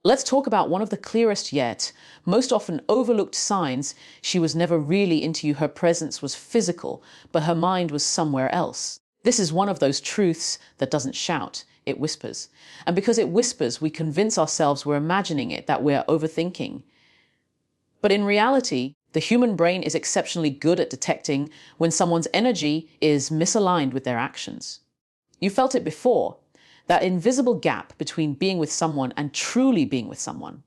Let's talk about one of the clearest yet, most often overlooked signs she was never really into you. Her presence was physical, but her mind was somewhere else. This is one of those truths that doesn't shout, it whispers. And because it whispers, we convince ourselves we're imagining it, that we're overthinking. But in reality, the human brain is exceptionally good at detecting when someone's energy is misaligned with their actions. You felt it before. That invisible gap between being with someone and truly being with someone.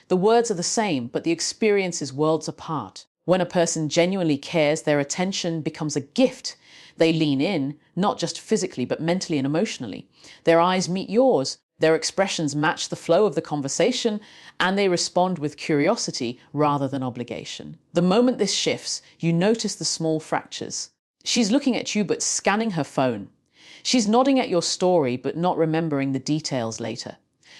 The words are the same, but the experience is worlds apart. When a person genuinely cares, their attention becomes a gift. They lean in, not just physically, but mentally and emotionally. Their eyes meet yours, their expressions match the flow of the conversation, and they respond with curiosity rather than obligation. The moment this shifts, you notice the small fractures. She's looking at you but scanning her phone. She's nodding at your story, but not remembering the details later.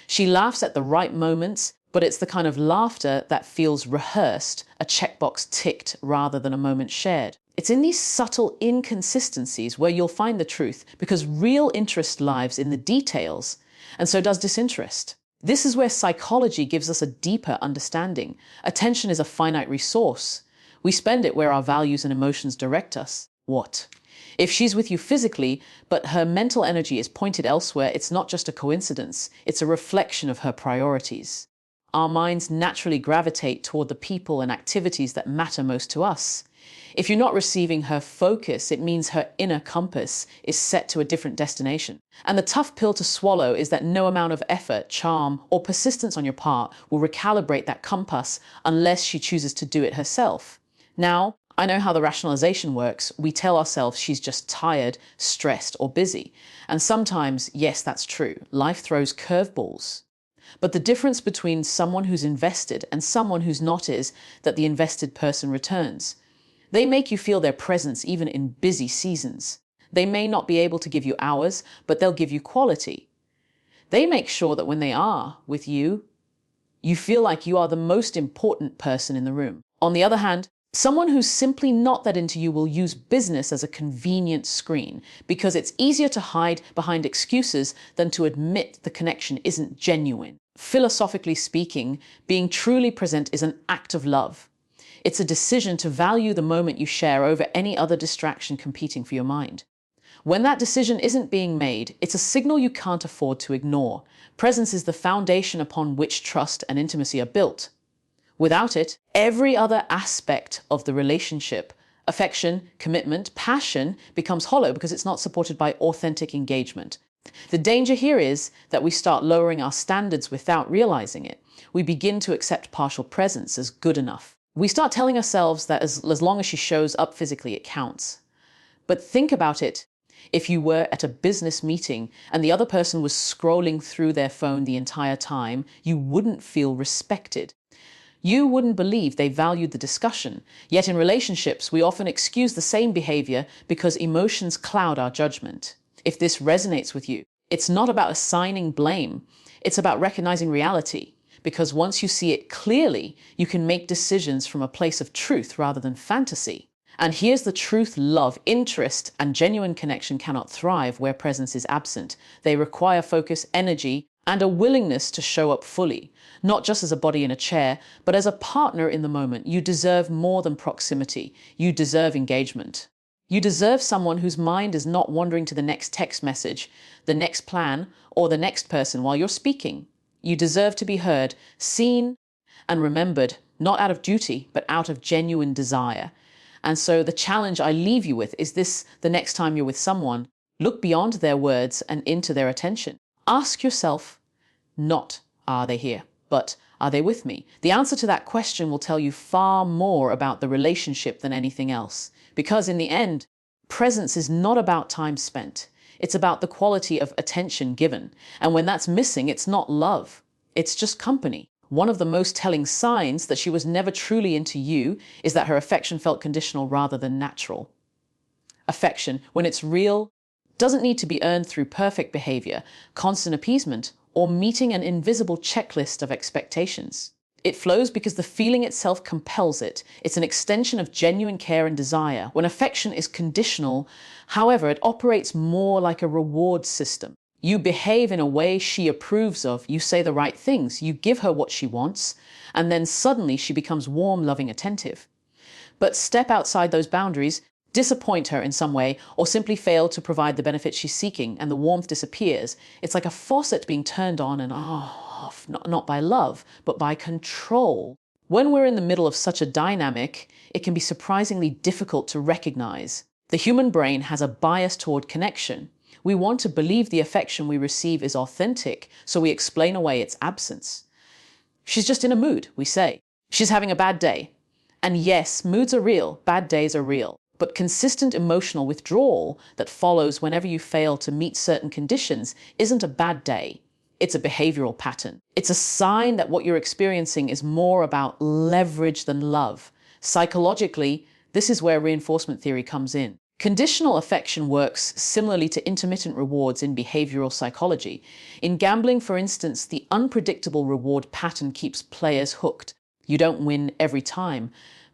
She laughs at the right moments, but it's the kind of laughter that feels rehearsed, a checkbox ticked rather than a moment shared. It's in these subtle inconsistencies where you'll find the truth, because real interest lives in the details, and so does disinterest. This is where psychology gives us a deeper understanding. Attention is a finite resource. We spend it where our values and emotions direct us. What? If she's with you physically, but her mental energy is pointed elsewhere, it's not just a coincidence, it's a reflection of her priorities. Our minds naturally gravitate toward the people and activities that matter most to us. If you're not receiving her focus, it means her inner compass is set to a different destination. And the tough pill to swallow is that no amount of effort, charm, or persistence on your part will recalibrate that compass unless she chooses to do it herself. Now, I know how the rationalization works. We tell ourselves she's just tired, stressed, or busy. And sometimes, yes, that's true. Life throws curveballs. But the difference between someone who's invested and someone who's not is that the invested person returns. They make you feel their presence even in busy seasons. They may not be able to give you hours, but they'll give you quality. They make sure that when they are with you, you feel like you are the most important person in the room. On the other hand, someone who's simply not that into you will use business as a convenient screen because it's easier to hide behind excuses than to admit the connection isn't genuine. Philosophically speaking, being truly present is an act of love. It's a decision to value the moment you share over any other distraction competing for your mind. When that decision isn't being made, it's a signal you can't afford to ignore. Presence is the foundation upon which trust and intimacy are built. Without it, every other aspect of the relationship, affection, commitment, passion, becomes hollow because it's not supported by authentic engagement. The danger here is that we start lowering our standards without realizing it. We begin to accept partial presence as good enough. We start telling ourselves that as long as she shows up physically, it counts. But think about it. If you were at a business meeting and the other person was scrolling through their phone the entire time, you wouldn't feel respected. You wouldn't believe they valued the discussion. Yet in relationships, we often excuse the same behavior because emotions cloud our judgment. If this resonates with you, it's not about assigning blame. It's about recognizing reality. Because once you see it clearly, you can make decisions from a place of truth rather than fantasy. And here's the truth: love, interest, and genuine connection cannot thrive where presence is absent. They require focus, energy, and a willingness to show up fully, not just as a body in a chair, but as a partner in the moment. You deserve more than proximity. You deserve engagement. You deserve someone whose mind is not wandering to the next text message, the next plan, or the next person while you're speaking. You deserve to be heard, seen, and remembered, not out of duty, but out of genuine desire. And so the challenge I leave you with is this: the next time you're with someone, look beyond their words and into their attention. Ask yourself, not are they here, but are they with me? The answer to that question will tell you far more about the relationship than anything else. Because in the end, presence is not about time spent. It's about the quality of attention given. And when that's missing, it's not love. It's just company. One of the most telling signs that she was never truly into you is that her affection felt conditional rather than natural. Affection, when it's real, doesn't need to be earned through perfect behavior, constant appeasement, or meeting an invisible checklist of expectations. It flows because the feeling itself compels it. It's an extension of genuine care and desire. When affection is conditional, however, it operates more like a reward system. You behave in a way she approves of, you say the right things, you give her what she wants, and then suddenly she becomes warm, loving, attentive. But step outside those boundaries, disappoint her in some way, or simply fail to provide the benefit she's seeking, and the warmth disappears. It's like a faucet being turned on and off, not by love, but by control. When we're in the middle of such a dynamic, it can be surprisingly difficult to recognize. The human brain has a bias toward connection. We want to believe the affection we receive is authentic, so we explain away its absence. She's just in a mood, we say. She's having a bad day. And yes, moods are real, bad days are real. But consistent emotional withdrawal that follows whenever you fail to meet certain conditions isn't a bad day. It's a behavioral pattern. It's a sign that what you're experiencing is more about leverage than love. Psychologically, this is where reinforcement theory comes in. Conditional affection works similarly to intermittent rewards in behavioral psychology. In gambling, for instance, the unpredictable reward pattern keeps players hooked. You don't win every time,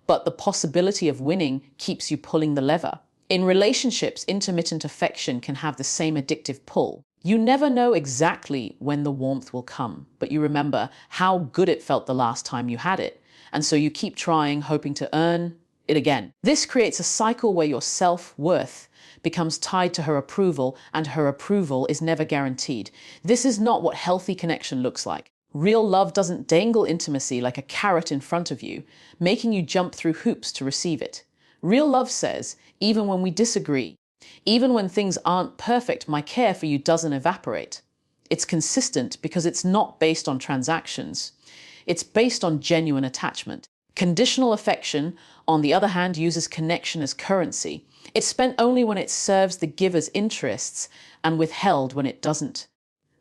but the possibility of winning keeps you pulling the lever. In relationships, intermittent affection can have the same addictive pull. You never know exactly when the warmth will come, but you remember how good it felt the last time you had it. And so you keep trying, hoping to earn it again. This creates a cycle where your self-worth becomes tied to her approval, and her approval is never guaranteed. This is not what healthy connection looks like. Real love doesn't dangle intimacy like a carrot in front of you, making you jump through hoops to receive it. Real love says, even when we disagree, even when things aren't perfect, my care for you doesn't evaporate. It's consistent because it's not based on transactions. It's based on genuine attachment. Conditional affection, on the other hand, uses connection as currency. It's spent only when it serves the giver's interests and withheld when it doesn't.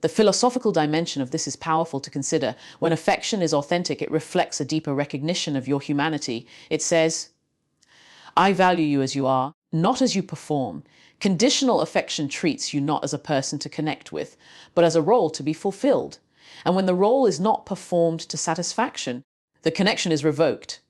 The philosophical dimension of this is powerful to consider. When affection is authentic, it reflects a deeper recognition of your humanity. It says, I value you as you are, not as you perform. Conditional affection treats you not as a person to connect with, but as a role to be fulfilled. And when the role is not performed to satisfaction, the connection is revoked.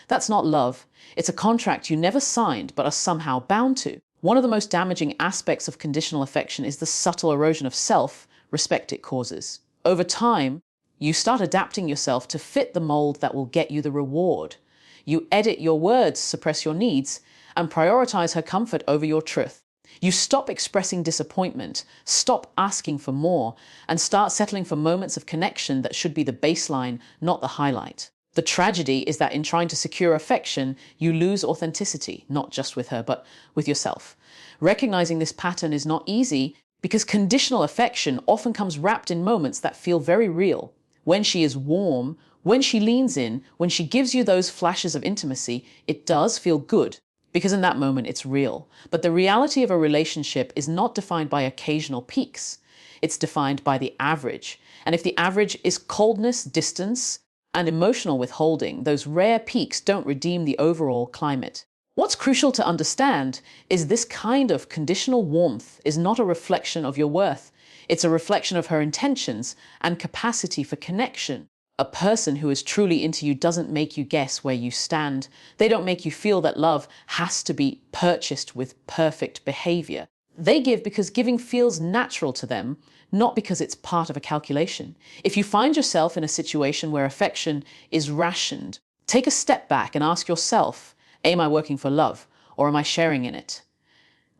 That's not love. It's a contract you never signed but are somehow bound to. One of the most damaging aspects of conditional affection is the subtle erosion of self-respect it causes. Over time, you start adapting yourself to fit the mold that will get you the reward. You edit your words, suppress your needs, and prioritize her comfort over your truth. You stop expressing disappointment, stop asking for more, and start settling for moments of connection that should be the baseline, not the highlight. The tragedy is that in trying to secure affection, you lose authenticity, not just with her, but with yourself. Recognizing this pattern is not easy because conditional affection often comes wrapped in moments that feel very real. When she is warm, when she leans in, when she gives you those flashes of intimacy, it does feel good because in that moment it's real. But the reality of a relationship is not defined by occasional peaks. It's defined by the average. And if the average is coldness, distance, and emotional withholding, those rare peaks don't redeem the overall climate. What's crucial to understand is this kind of conditional warmth is not a reflection of your worth. It's a reflection of her intentions and capacity for connection. A person who is truly into you doesn't make you guess where you stand. They don't make you feel that love has to be purchased with perfect behavior. They give because giving feels natural to them, not because it's part of a calculation. If you find yourself in a situation where affection is rationed, take a step back and ask yourself, am I working for love, or am I sharing in it?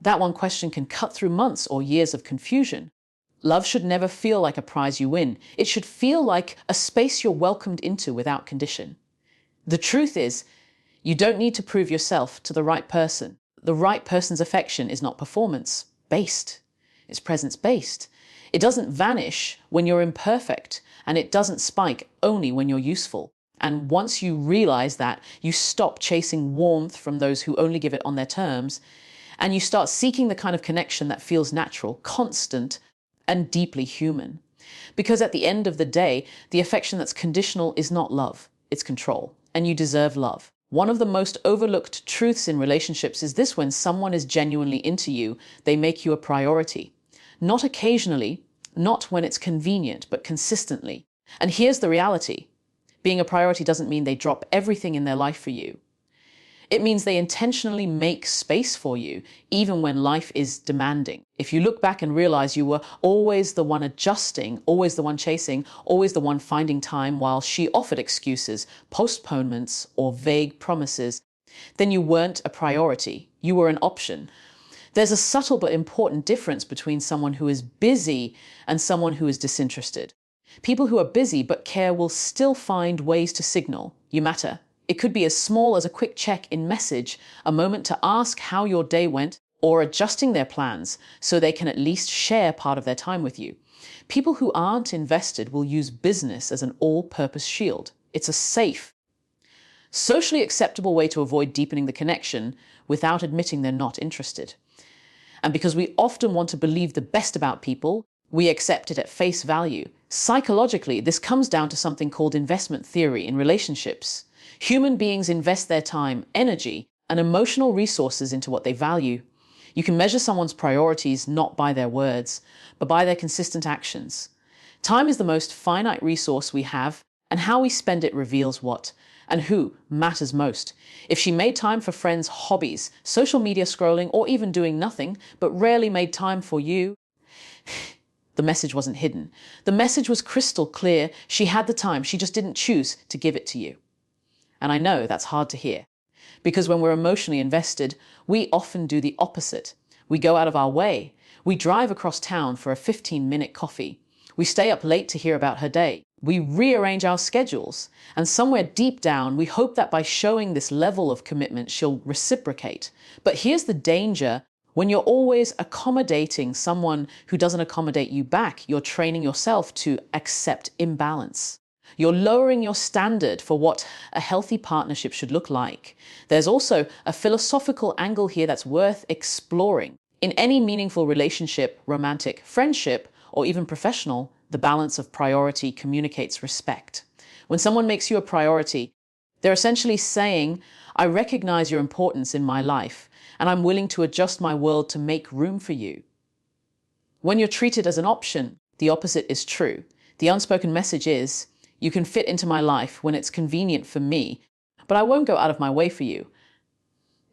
That one question can cut through months or years of confusion. Love should never feel like a prize you win. It should feel like a space you're welcomed into without condition. The truth is, you don't need to prove yourself to the right person. The right person's affection is not performance-based. It's presence-based. It doesn't vanish when you're imperfect, and it doesn't spike only when you're useful. And once you realize that, you stop chasing warmth from those who only give it on their terms, and you start seeking the kind of connection that feels natural, constant, and deeply human. Because at the end of the day, the affection that's conditional is not love, it's control, and you deserve love. One of the most overlooked truths in relationships is this: when someone is genuinely into you, they make you a priority. Not occasionally, not when it's convenient, but consistently. And here's the reality. Being a priority doesn't mean they drop everything in their life for you. It means they intentionally make space for you, even when life is demanding. If you look back and realize you were always the one adjusting, always the one chasing, always the one finding time while she offered excuses, postponements, or vague promises, then you weren't a priority. You were an option. There's a subtle but important difference between someone who is busy and someone who is disinterested. People who are busy but care will still find ways to signal, you matter. It could be as small as a quick check-in message, a moment to ask how your day went, or adjusting their plans so they can at least share part of their time with you. People who aren't invested will use business as an all-purpose shield. It's a safe, socially acceptable way to avoid deepening the connection without admitting they're not interested. And because we often want to believe the best about people, we accept it at face value. Psychologically, this comes down to something called investment theory in relationships. Human beings invest their time, energy, and emotional resources into what they value. You can measure someone's priorities not by their words, but by their consistent actions. Time is the most finite resource we have, and how we spend it reveals what and who matters most. If she made time for friends' hobbies, social media scrolling, or even doing nothing, but rarely made time for you, the message wasn't hidden. The message was crystal clear. She had the time, she just didn't choose to give it to you. And I know that's hard to hear, because when we're emotionally invested, we often do the opposite. We go out of our way. We drive across town for a 15-minute coffee. We stay up late to hear about her day. We rearrange our schedules. And somewhere deep down, we hope that by showing this level of commitment, she'll reciprocate. But here's the danger. When you're always accommodating someone who doesn't accommodate you back, you're training yourself to accept imbalance. You're lowering your standard for what a healthy partnership should look like. There's also a philosophical angle here that's worth exploring. In any meaningful relationship, romantic, friendship, or even professional, the balance of priority communicates respect. When someone makes you a priority, they're essentially saying, I recognize your importance in my life, and I'm willing to adjust my world to make room for you. When you're treated as an option, the opposite is true. The unspoken message is, you can fit into my life when it's convenient for me, but I won't go out of my way for you.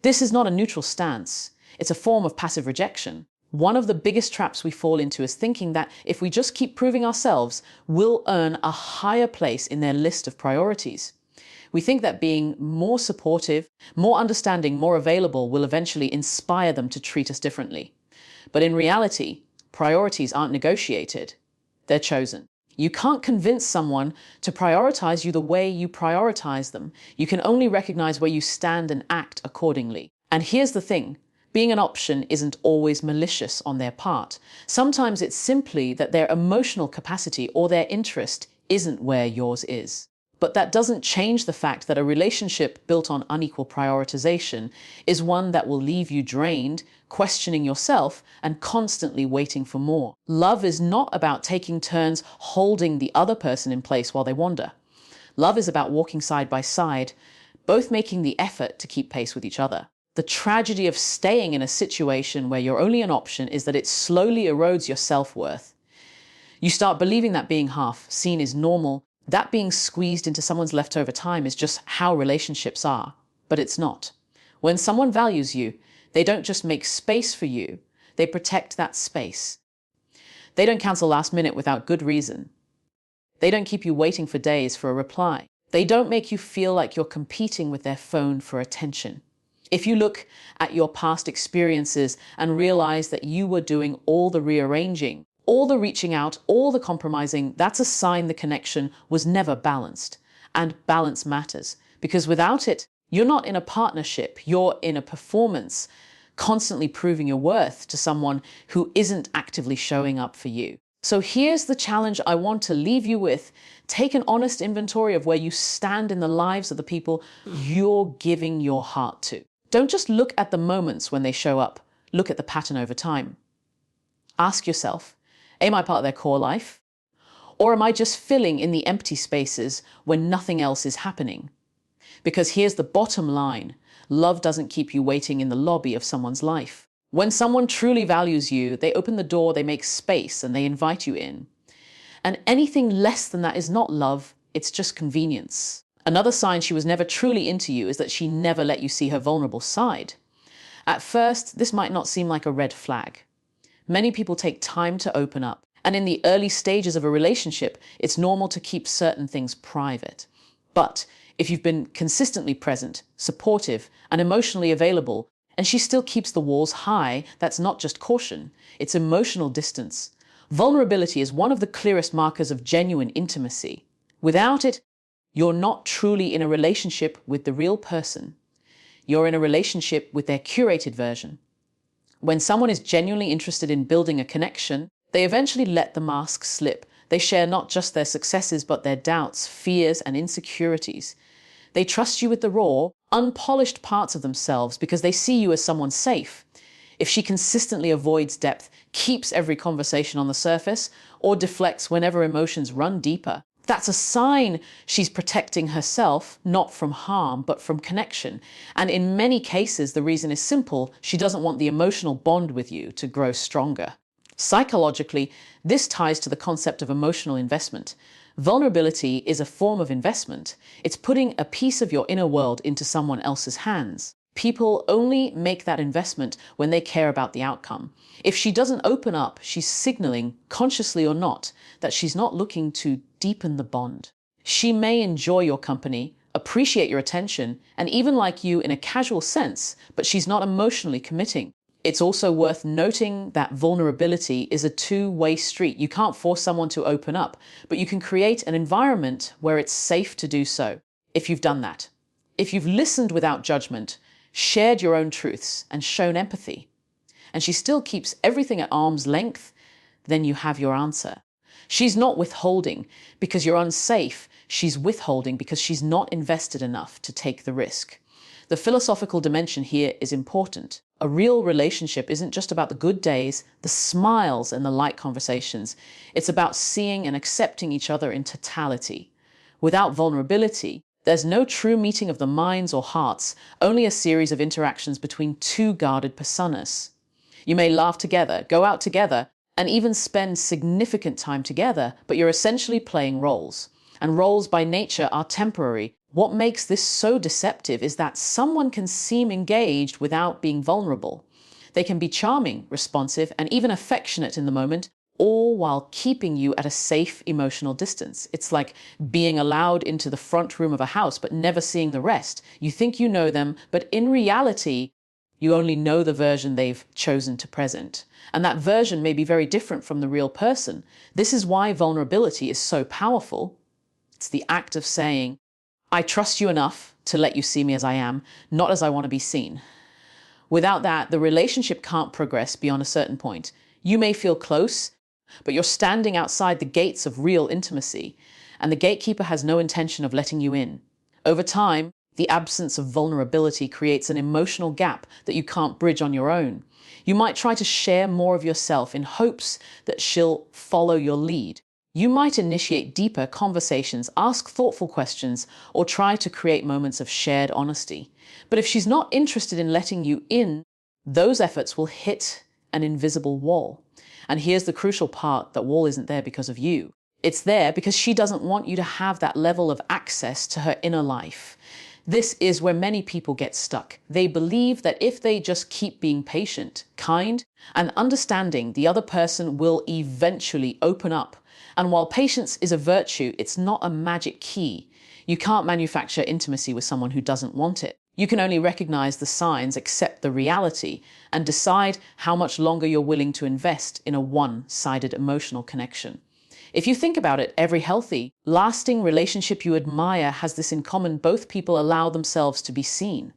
This is not a neutral stance. It's a form of passive rejection. One of the biggest traps we fall into is thinking that if we just keep proving ourselves, we'll earn a higher place in their list of priorities. We think that being more supportive, more understanding, more available will eventually inspire them to treat us differently. But in reality, priorities aren't negotiated. They're chosen. You can't convince someone to prioritize you the way you prioritize them. You can only recognize where you stand and act accordingly. And here's the thing. Being an option isn't always malicious on their part. Sometimes it's simply that their emotional capacity or their interest isn't where yours is. But that doesn't change the fact that a relationship built on unequal prioritization is one that will leave you drained, questioning yourself, and constantly waiting for more. Love is not about taking turns holding the other person in place while they wander. Love is about walking side by side, both making the effort to keep pace with each other. The tragedy of staying in a situation where you're only an option is that it slowly erodes your self-worth. You start believing that being half seen is normal, that being squeezed into someone's leftover time is just how relationships are. But it's not. When someone values you, they don't just make space for you, they protect that space. They don't cancel last minute without good reason. They don't keep you waiting for days for a reply. They don't make you feel like you're competing with their phone for attention. If you look at your past experiences and realize that you were doing all the rearranging, all the reaching out, all the compromising, that's a sign the connection was never balanced. And balance matters, because without it, you're not in a partnership, you're in a performance, constantly proving your worth to someone who isn't actively showing up for you. So here's the challenge I want to leave you with. Take an honest inventory of where you stand in the lives of the people you're giving your heart to. Don't just look at the moments when they show up. Look at the pattern over time. Ask yourself, am I part of their core life? Or am I just filling in the empty spaces when nothing else is happening? Because here's the bottom line. Love doesn't keep you waiting in the lobby of someone's life. When someone truly values you, they open the door, they make space, and they invite you in. And anything less than that is not love, it's just convenience. Another sign she was never truly into you is that she never let you see her vulnerable side. At first, this might not seem like a red flag. Many people take time to open up, and in the early stages of a relationship, it's normal to keep certain things private. But if you've been consistently present, supportive, and emotionally available, and she still keeps the walls high, that's not just caution, it's emotional distance. Vulnerability is one of the clearest markers of genuine intimacy. Without it, you're not truly in a relationship with the real person. You're in a relationship with their curated version. When someone is genuinely interested in building a connection, they eventually let the mask slip. They share not just their successes, but their doubts, fears, and insecurities. They trust you with the raw, unpolished parts of themselves because they see you as someone safe. If she consistently avoids depth, keeps every conversation on the surface, or deflects whenever emotions run deeper, that's a sign she's protecting herself, not from harm, but from connection. And in many cases, the reason is simple. She doesn't want the emotional bond with you to grow stronger. Psychologically, this ties to the concept of emotional investment. Vulnerability is a form of investment. It's putting a piece of your inner world into someone else's hands. People only make that investment when they care about the outcome. If she doesn't open up, she's signaling, consciously or not, that she's not looking to deepen the bond. She may enjoy your company, appreciate your attention, and even like you in a casual sense, but she's not emotionally committing. It's also worth noting that vulnerability is a two-way street. You can't force someone to open up, but you can create an environment where it's safe to do so, if you've done that. If you've listened without judgment, shared your own truths, and shown empathy, and she still keeps everything at arm's length, then you have your answer. She's not withholding because you're unsafe. She's withholding because she's not invested enough to take the risk. The philosophical dimension here is important. A real relationship isn't just about the good days, the smiles, and the light conversations. It's about seeing and accepting each other in totality. Without vulnerability, there's no true meeting of the minds or hearts, only a series of interactions between two guarded personas. You may laugh together, go out together, and even spend significant time together, but you're essentially playing roles. And roles by nature are temporary. What makes this so deceptive is that someone can seem engaged without being vulnerable. They can be charming, responsive, and even affectionate in the moment, all while keeping you at a safe emotional distance. It's like being allowed into the front room of a house, but never seeing the rest. You think you know them, but in reality, you only know the version they've chosen to present. And that version may be very different from the real person. This is why vulnerability is so powerful. It's the act of saying, I trust you enough to let you see me as I am, not as I want to be seen. Without that, the relationship can't progress beyond a certain point. You may feel close, but you're standing outside the gates of real intimacy, and the gatekeeper has no intention of letting you in. Over time, the absence of vulnerability creates an emotional gap that you can't bridge on your own. You might try to share more of yourself in hopes that she'll follow your lead. You might initiate deeper conversations, ask thoughtful questions, or try to create moments of shared honesty. But if she's not interested in letting you in, those efforts will hit an invisible wall. And here's the crucial part: that wall isn't there because of you. It's there because she doesn't want you to have that level of access to her inner life. This is where many people get stuck. They believe that if they just keep being patient, kind, and understanding, the other person will eventually open up. And while patience is a virtue, it's not a magic key. You can't manufacture intimacy with someone who doesn't want it. You can only recognize the signs, accept the reality, and decide how much longer you're willing to invest in a one-sided emotional connection. If you think about it, every healthy, lasting relationship you admire has this in common: both people allow themselves to be seen.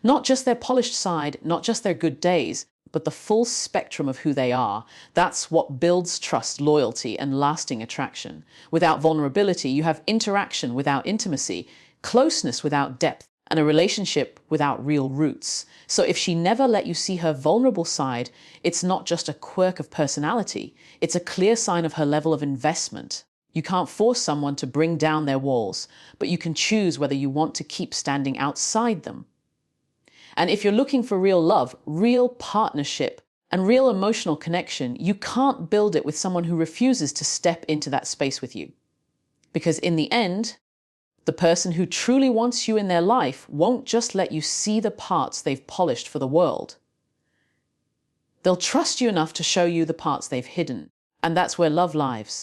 Not just their polished side, not just their good days, but the full spectrum of who they are. That's what builds trust, loyalty, and lasting attraction. Without vulnerability, you have interaction without intimacy, closeness without depth, and a relationship without real roots. So if she never let you see her vulnerable side, it's not just a quirk of personality, it's a clear sign of her level of investment. You can't force someone to bring down their walls, but you can choose whether you want to keep standing outside them. And if you're looking for real love, real partnership, and real emotional connection, you can't build it with someone who refuses to step into that space with you. Because in the end, The person who truly wants you in their life won't just let you see the parts they've polished for the world. They'll trust you enough to show you the parts they've hidden. And that's where love lives.